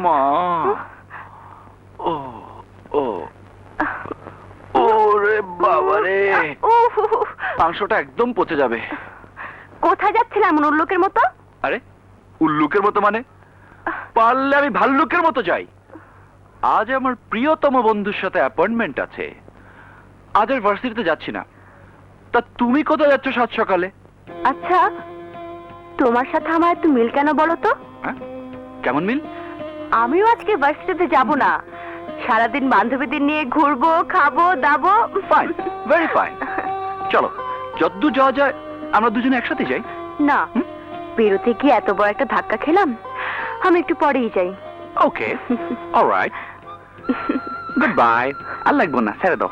মা ও ও ওরে বাবা রে, মাংসটা একদম পচে যাবে। কোথায় যাচ্ছিলাম এমন উল্লুকের মতো? আরে উল্লুকের মতো মানে? পারলে আমি ভাল্লুকের মতো যাই। আজ আমার প্রিয়তম বন্ধুর সাথে অ্যাপয়েন্টমেন্ট আছে, আজ আর ভার্সিটিতে যাচ্ছি না। তা তুমি কোথায় যাচ্ছ সাত সকালে? আচ্ছা, তোমার সাথে আমার একটু মিল কেন বলো তো? হ্যাঁ, কেমন মিল? আমিও আজকে ভার্সিটিতে যাব না, সারাদিন বান্ধবীদের নিয়ে ঘুরবো, খাবো দাবো। Fine, very fine. চলো, যতদূর যাওয়া যায় আমরা দুজনে একসাথে যাই। না, বেরোতে গিয়ে এত বড় একটা ধাক্কা খেলাম, আমি একটু পরেই যাই। ওকে, অলরাইট, গুড বাই। আর লাগবো না, ছেড়ে দাও।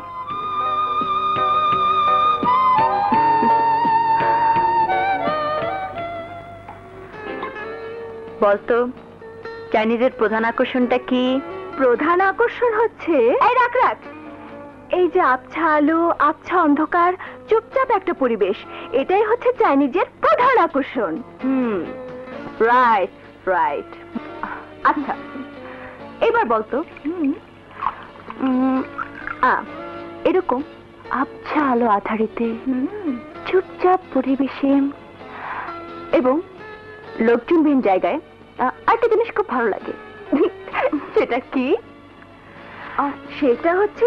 বলতো, চাইনিজের প্রধান আকর্ষণটা কি? প্রধান আকর্ষণ হচ্ছে এই রাখ রাখ, এই যে আবছা আলো, আবছা অন্ধকার, চুপচাপ একটা পরিবেশ, এটাই হচ্ছে চাইনিজের প্রধান আকর্ষণ। Right right. আচ্ছা, এবার বলতো, এরকম আবছা আলো আধারিতে চুপচাপ পরিবেশে এবং লোকজনবিহীন জায়গায় একটা জিনিস খুব ভালো লাগে। সেটা কি? সেটা হচ্ছে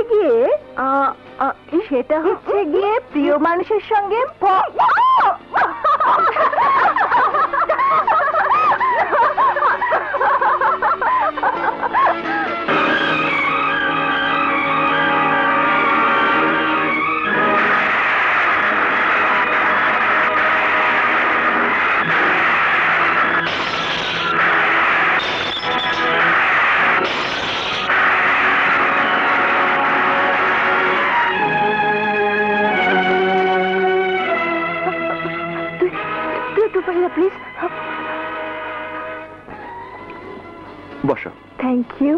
গিয়ে প্রিয় মানুষের সঙ্গে প্লিজ বসো। Thank you.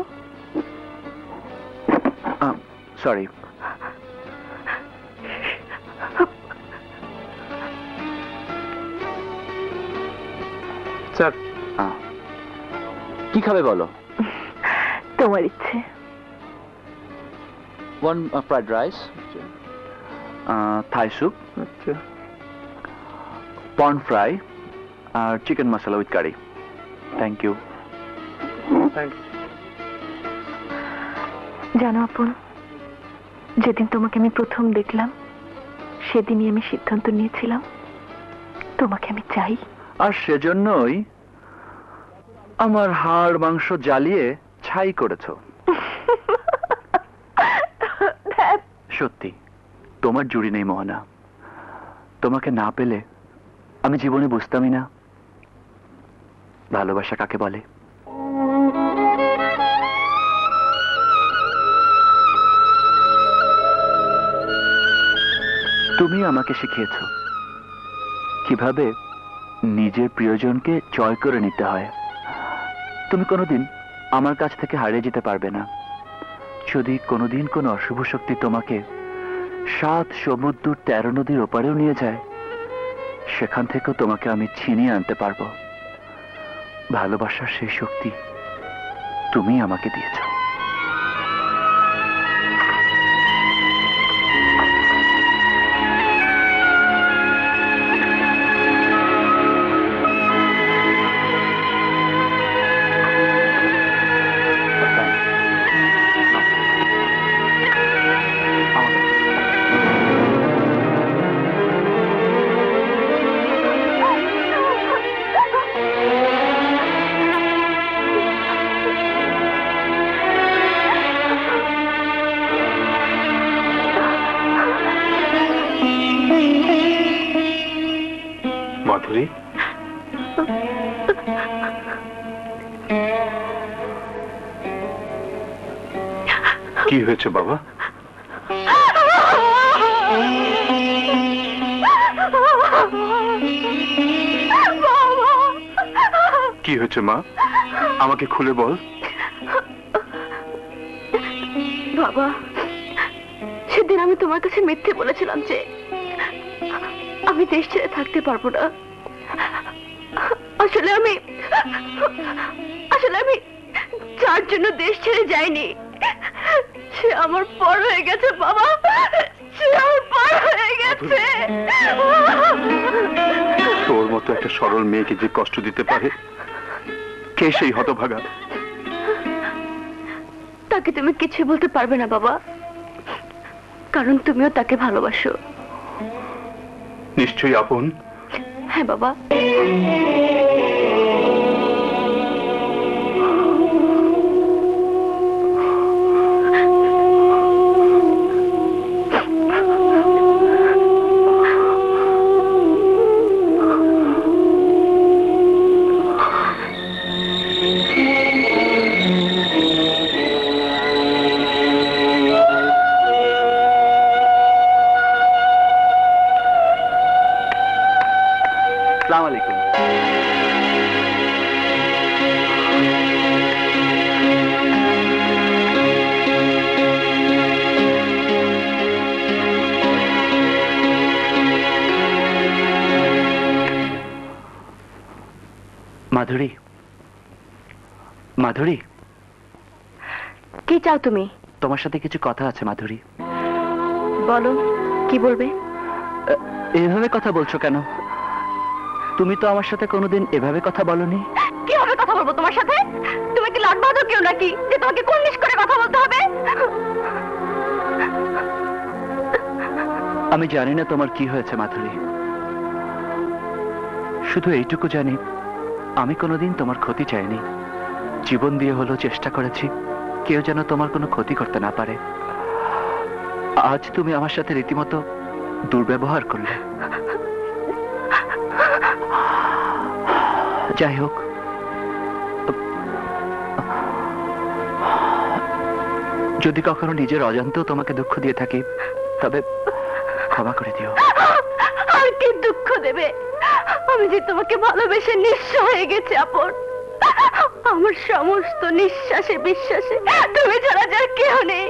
সরি। স্যার, কি খাবে বলো? তোমার ইচ্ছে। One fried rice, Thai soup, prawn fry আর chicken masala with curry. Thank you. জানো আপন, যেদিন তোমাকে আমি প্রথম দেখলাম সেদিনই আমি সিদ্ধান্ত নিয়েছিলাম তোমাকে আমি চাই। আর সেজন্যই আমার হাড় মাংস জ্বালিয়ে ছাই করেছো। সত্যি তোমার জুড়ি নেই মোহনা। তোমাকে না পেলে আমি জীবনে বুঝতামই না ভালোবাসা কাকে বলে। তুমি আমাকে শিখিয়েছো কিভাবে নিজের প্রিয়জনকে জয় করে নিতে হয়। তুমি কোনোদিন আমার কাছ থেকে হারিয়ে যেতে পারবে না। যদি কোনোদিন কোনো অশুভ শক্তি তোমাকে 7 সমুদ্র 13 নদীর ওপারেও নিয়ে যায়, সেখান থেকেও তোমাকে আমি ছিনিয়ে আনতে পারবো। ভালোবাসার সেই শক্তি তুমি আমাকে দিয়েছো। মাধুরী, কি হয়েছে বাবা? কি হয়েছে মা? আমাকে খুলে বল। বাবা, সেদিন আমি তোমার কাছে মিথ্যে বলেছিলাম যে আমি দেশ ছেড়ে থাকতে পারবো না। আসলে আমি যার জন্য দেশ ছেড়ে যায়নি, সে আমার পর হয়ে গেছে বাবা, সে আমার পর হয়ে গেছে। তোর মতো একটা সরল মেয়েকে যে কষ্ট দিতে পারে, কে সেই হতভাগা? তাকে তুমি কিছু বলতে পারবে না বাবা, কারণ তুমিও তাকে ভালোবাসো। নিশ্চয়ই আপন। হ্যাঁ বাবা। আসসালামু আলাইকুম। মাধুরী, মাধুরী, কি চাও তুমি? তোমার সাথে কিছু কথা আছে মাধুরী। বলো, কি বলবে? এভাবে কথা বলছো কেন? তুমি তো আমার সাথে কোনোদিন এভাবে কথা বলনি। কিভাবে কথা বলবো তোমার সাথে? তুমি কি লাট বাহাদুর কেউ নাকি যে তোমাকে কুর্নিশ করে কথা বলতে হবে? আমি জানি না তোমার কি হয়েছে মাধুরী, শুধু এইটুকু জানি আমি কোনোদিন তোমার ক্ষতি চাইনি। জীবন দিয়ে হলেও চেষ্টা করেছি কেউ যেন তোমার কোনো ক্ষতি করতে না পারে। আজ তুমি আমার সাথে রীতিমতো দুর্ব্যবহার করলে। যাই হোক, যদি কখনো নিজের অজান্তেও তোমাকে দুঃখ দিয়ে থাকি তবে ক্ষমা করে দিও। আর কি দুঃখ দেবে? আমি যে তোমাকে ভালোবেসে নিঃস্ব হয়ে গেছি আপন। আমার সমস্ত নিঃশ্বাসে বিশ্বাসে তুমি ছাড়া যার কেউ নেই,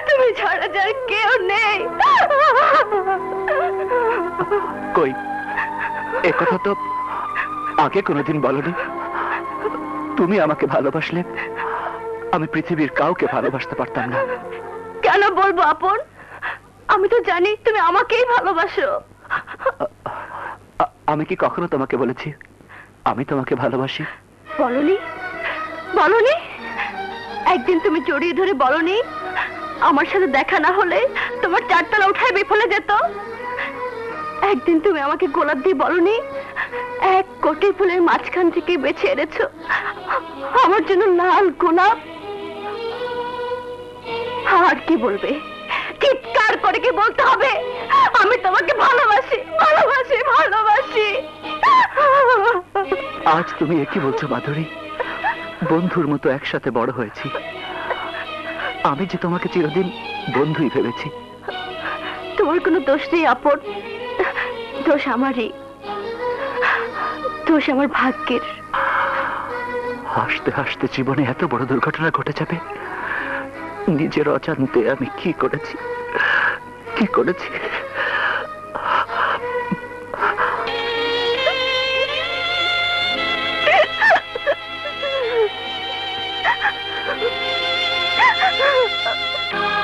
তুমি ছাড়া যার কেউ নেই। কই, এ কথা তো আগে কোনোদিন বলনি। তুমি আমাকে ভালোবাসলে আমি পৃথিবীর কাউকে ভালোবাসতে পারতাম না। কেন বলবো আপন? আমি তো জানি তুমি আমাকেই ভালোবাসো। আমি কি কখনো তোমাকে বলেছি আমি তোমাকে ভালোবাসি? বলনি, বলনি। একদিন তুমি জড়িয়ে ধরে বলনি আমার সাথে দেখা না হলে তোমার চারতলা উঠায় বিফলে যেত। একদিন তুমি আমাকে গোলাপ দিয়ে বলনি 1 কোটি ফুলের মাঝখান থেকে বেছে এনেছো আমার জন্য লাল গোলাপ। আর কি বলবে? চিৎকার করে কি বলতে হবে আমি তোমাকে ভালোবাসি, ভালোবাসি, ভালোবাসি? আজ তুমি একই বলছো মাধুরী? বন্ধুর মতো একসাথে বড় হয়েছি, আমি যে তোমাকে চিরদিন বন্ধুই ভেবেছি। তোমার কোনো দোষ নেই আপন, দোষ আমারই, দোষ আমার ভাগ্যের। হাসতে হাসতে জীবনে এত বড় দুর্ঘটনা ঘটে যাবে, নিজের অজান্তে আমি কি করেছি, কি করেছি।